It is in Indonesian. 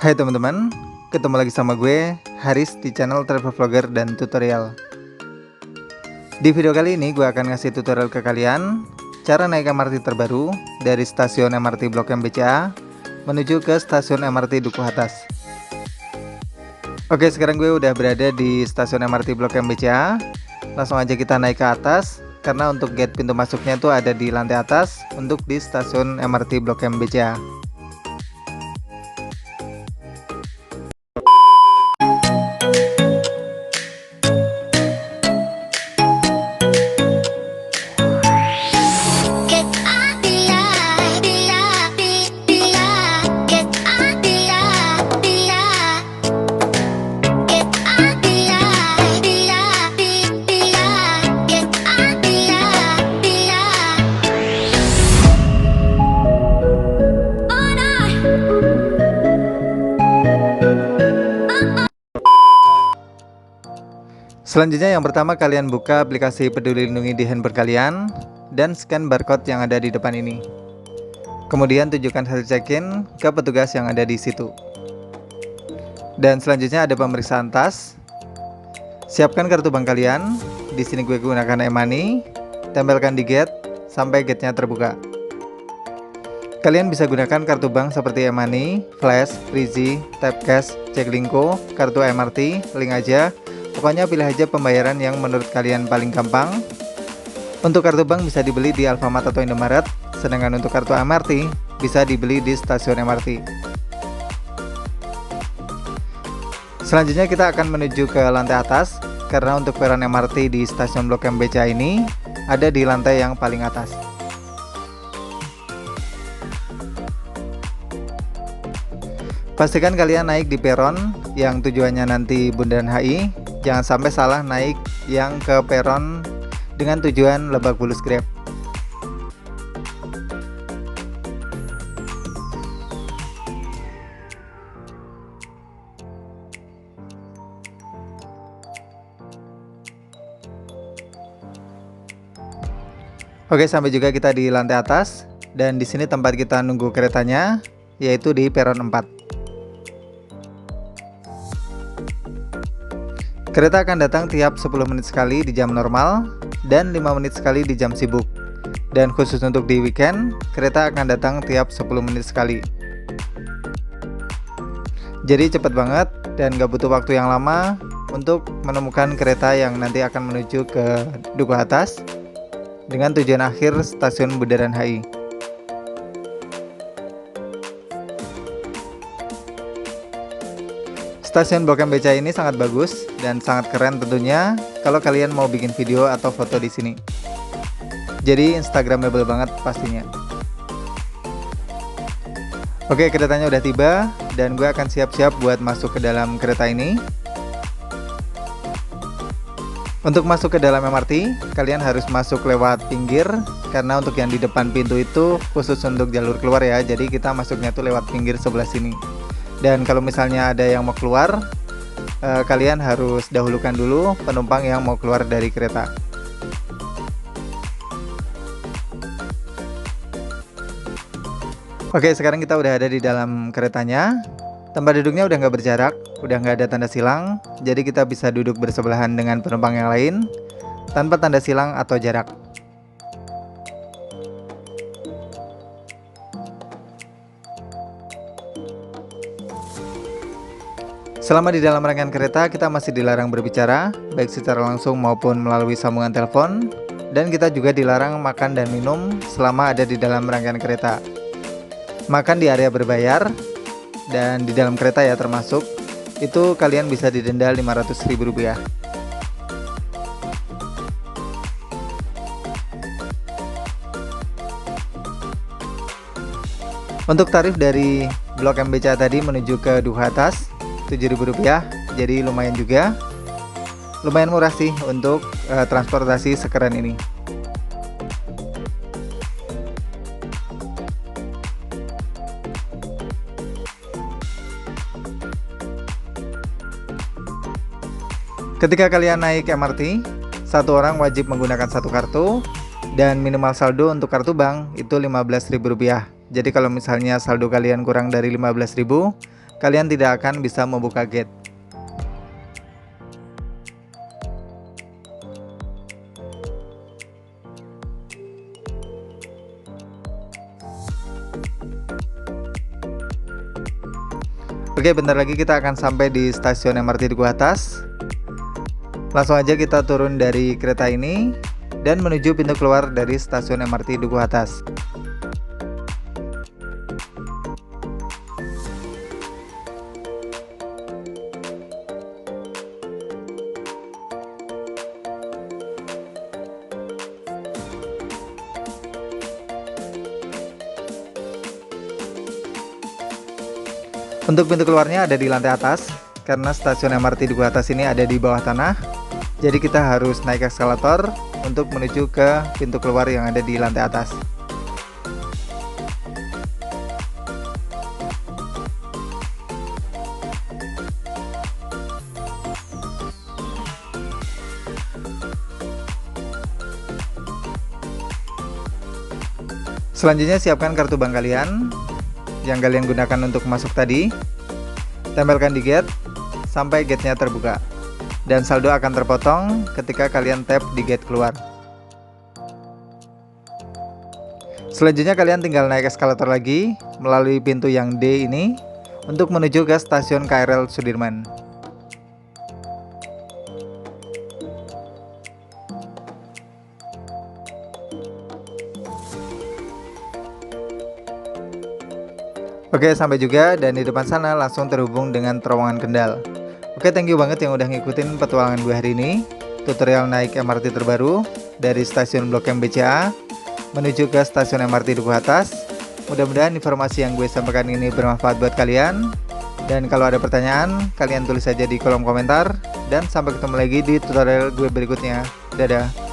Hai teman-teman, ketemu lagi sama gue, Haris di channel Travel Vlogger dan Tutorial. Di video kali ini gue akan ngasih tutorial ke kalian cara naik MRT terbaru dari stasiun MRT Blok M BCA menuju ke stasiun MRT Dukuh Atas. Oke, sekarang gue udah berada di stasiun MRT Blok M BCA. Langsung aja kita naik ke atas, karena untuk gate pintu masuknya itu ada di lantai atas untuk di stasiun MRT Blok M BCA. Selanjutnya yang pertama, kalian buka aplikasi Peduli Lindungi di handphone kalian dan scan barcode yang ada di depan ini. Kemudian tunjukkan hasil check-in ke petugas yang ada di situ. Dan selanjutnya ada pemeriksaan tas. Siapkan kartu bank kalian. Di sini gue gunakan e-money. Tempelkan di gate sampai gate-nya terbuka. Kalian bisa gunakan kartu bank seperti e-money, flash, Freezy, tap cash, Jaklingko, kartu MRT, link aja. Pokoknya pilih aja pembayaran yang menurut kalian paling gampang. Untuk kartu bank bisa dibeli di Alfamart atau Indomaret, sedangkan untuk kartu MRT bisa dibeli di stasiun MRT. Selanjutnya kita akan menuju ke lantai atas, karena untuk peron MRT di stasiun Blok M BCA ini ada di lantai yang paling atas. Pastikan kalian naik di peron yang tujuannya nanti Bundaran HI. Jangan sampai salah naik yang ke peron dengan tujuan Lebak Bulus Grab. Oke, sampai juga kita di lantai atas, dan di sini tempat kita nunggu keretanya, yaitu di peron 4. Kereta akan datang tiap 10 menit sekali di jam normal dan 5 menit sekali di jam sibuk. Dan khusus untuk di weekend, kereta akan datang tiap 10 menit sekali. Jadi cepet banget dan gak butuh waktu yang lama untuk menemukan kereta yang nanti akan menuju ke Dukuh Atas dengan tujuan akhir stasiun Bundaran HI. Stasiun Blok M BCA ini sangat bagus dan sangat keren tentunya kalau kalian mau bikin video atau foto di sini. Jadi instagramable banget pastinya. Oke, keretanya udah tiba dan gue akan siap-siap buat masuk ke dalam kereta ini. Untuk masuk ke dalam MRT, kalian harus masuk lewat pinggir, karena untuk yang di depan pintu itu khusus untuk jalur keluar ya. Jadi kita masuknya tuh lewat pinggir sebelah sini. Dan kalau misalnya ada yang mau keluar, kalian harus dahulukan dulu penumpang yang mau keluar dari kereta. Oke, sekarang kita udah ada di dalam keretanya. Tempat duduknya udah nggak berjarak, udah nggak ada tanda silang, jadi kita bisa duduk bersebelahan dengan penumpang yang lain tanpa tanda silang atau jarak. Selama di dalam rangkaian kereta, kita masih dilarang berbicara, baik secara langsung maupun melalui sambungan telepon, dan kita juga dilarang makan dan minum selama ada di dalam rangkaian kereta. Makan di area berbayar, dan di dalam kereta ya termasuk, itu kalian bisa didenda Rp500.000. Untuk tarif dari Blok M BCA tadi menuju ke Dukuh Atas, Rp7.000, jadi lumayan juga, lumayan murah sih untuk transportasi sekeren ini. Ketika kalian naik MRT, satu orang wajib menggunakan satu kartu dan minimal saldo untuk kartu bank itu Rp15.000. Jadi kalau misalnya saldo kalian kurang dari 15.000, kalian tidak akan bisa membuka gate. Oke, bentar lagi kita akan sampai di stasiun MRT Duku Atas. Langsung aja kita turun dari kereta ini dan menuju pintu keluar dari stasiun MRT Duku Atas. Untuk pintu keluarnya ada di lantai atas, karena stasiun MRT Duku Atas ini ada di bawah tanah. Jadi kita harus naik eskalator untuk menuju ke pintu keluar yang ada di lantai atas. Selanjutnya siapkan kartu bank kalian yang kalian gunakan untuk masuk tadi, tempelkan di gate sampai gate-nya terbuka, dan saldo akan terpotong ketika kalian tap di gate keluar. Selanjutnya kalian tinggal naik eskalator lagi melalui pintu yang D ini untuk menuju ke stasiun KRL Sudirman. Oke, sampai juga, dan di depan sana langsung terhubung dengan terowongan Kendal. Oke, thank you banget yang udah ngikutin petualangan gue hari ini. Tutorial naik MRT terbaru dari stasiun Blok M BCA menuju ke stasiun MRT Duku Atas. Mudah-mudahan informasi yang gue sampaikan ini bermanfaat buat kalian. Dan kalau ada pertanyaan, kalian tulis saja di kolom komentar. Dan sampai ketemu lagi di tutorial gue berikutnya. Dadah!